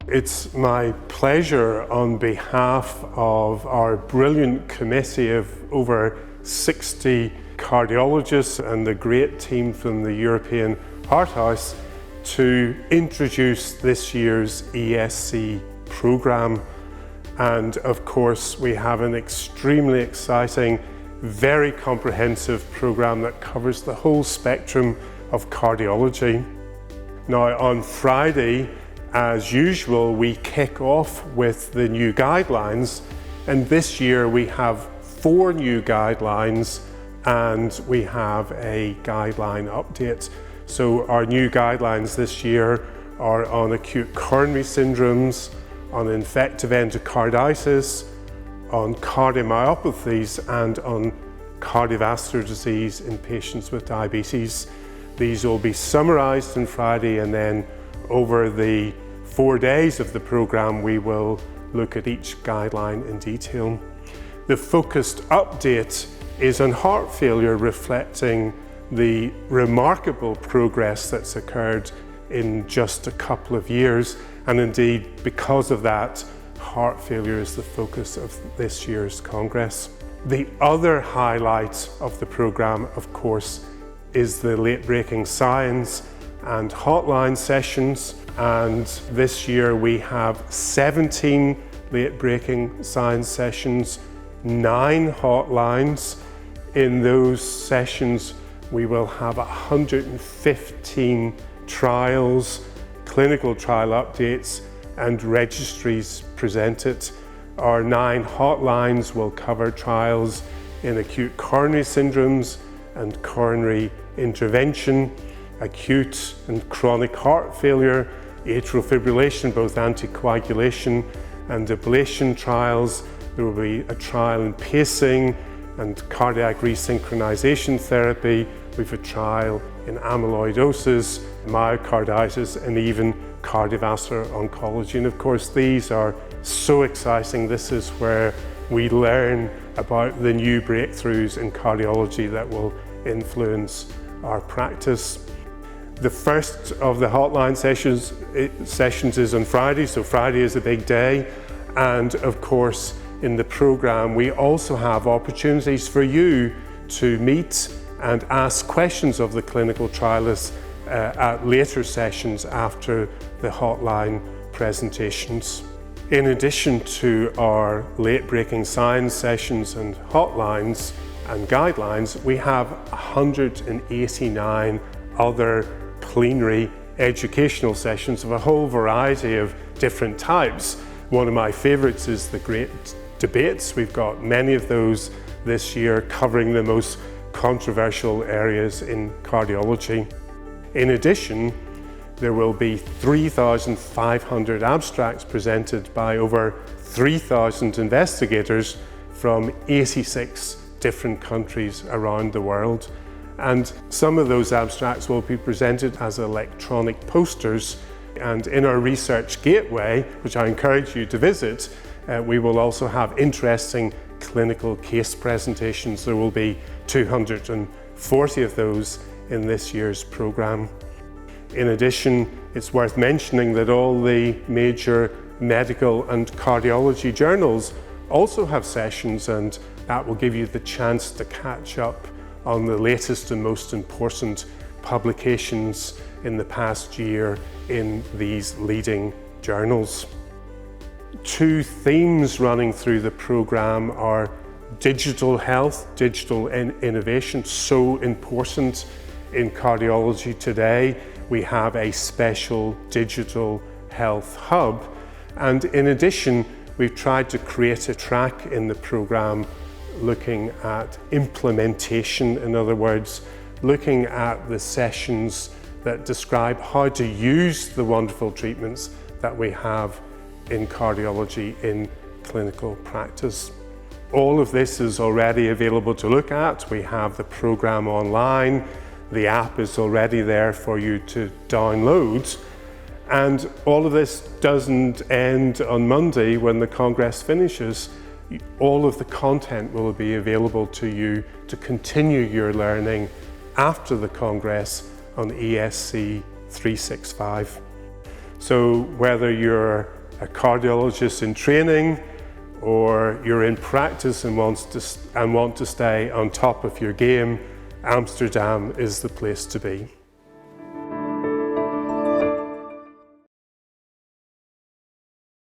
It's my pleasure on behalf of our brilliant committee of over 60 cardiologists and the great team from the European Heart House to introduce this year's ESC programme. And of course, we have an extremely exciting, very comprehensive programme that covers the whole spectrum of cardiology. Now, on Friday, as usual, we kick off with the new guidelines, and this year we have 4 new guidelines and we have a guideline update. So our new guidelines this year are on acute coronary syndromes, on infective endocarditis, on cardiomyopathies, and on cardiovascular disease in patients with diabetes. These will be summarised on Friday, and then over the 4 days of the programme we will look at each guideline in detail. The focused update is on heart failure, reflecting the remarkable progress that's occurred in just a couple of years, and indeed because of that, heart failure is the focus of this year's Congress. The other highlight of the programme, of course, is the late-breaking science and hotline sessions, and this year we have 17 late-breaking science sessions, 9 hotlines. In those sessions we will have 115 trials, clinical trial updates and registries presented. Our 9 hotlines will cover trials in acute coronary syndromes and coronary intervention, acute and chronic heart failure, atrial fibrillation, both anticoagulation and ablation trials. There will be a trial in pacing and cardiac resynchronization therapy. We have a trial in amyloidosis, myocarditis, and even cardiovascular oncology. And of course, these are so exciting. This is where we learn about the new breakthroughs in cardiology that will influence our practice. The first of the hotline sessions is on Friday, so Friday is a big day. And of course, in the programme, we also have opportunities for you to meet and ask questions of the clinical trialists at later sessions after the hotline presentations. In addition to our late-breaking science sessions and hotlines and guidelines, we have 189 other plenary educational sessions of a whole variety of different types. One of my favourites is the great debates. We've got many of those this year covering the most controversial areas in cardiology. In addition, there will be 3,500 abstracts presented by over 3,000 investigators from 86 different countries around the world. And some of those abstracts will be presented as electronic posters. And in our research gateway, which I encourage you to visit, we will also have interesting clinical case presentations. There will be 240 of those in this year's programme. In addition, it's worth mentioning that all the major medical and cardiology journals also have sessions, and that will give you the chance to catch up on the latest and most important publications in the past year in these leading journals. 2 themes running through the programme are digital health, digital innovation, so important in cardiology today. We have a special digital health hub, and in addition, we've tried to create a track in the programme looking at implementation. In other words, looking at the sessions that describe how to use the wonderful treatments that we have in cardiology in clinical practice. All of this is already available to look at. We have the programme online. The app is already there for you to download. And all of this doesn't end on Monday when the Congress finishes. All of the content will be available to you to continue your learning after the Congress on ESC 365. So whether you're a cardiologist in training or you're in practice and want to stay on top of your game, Amsterdam is the place to be.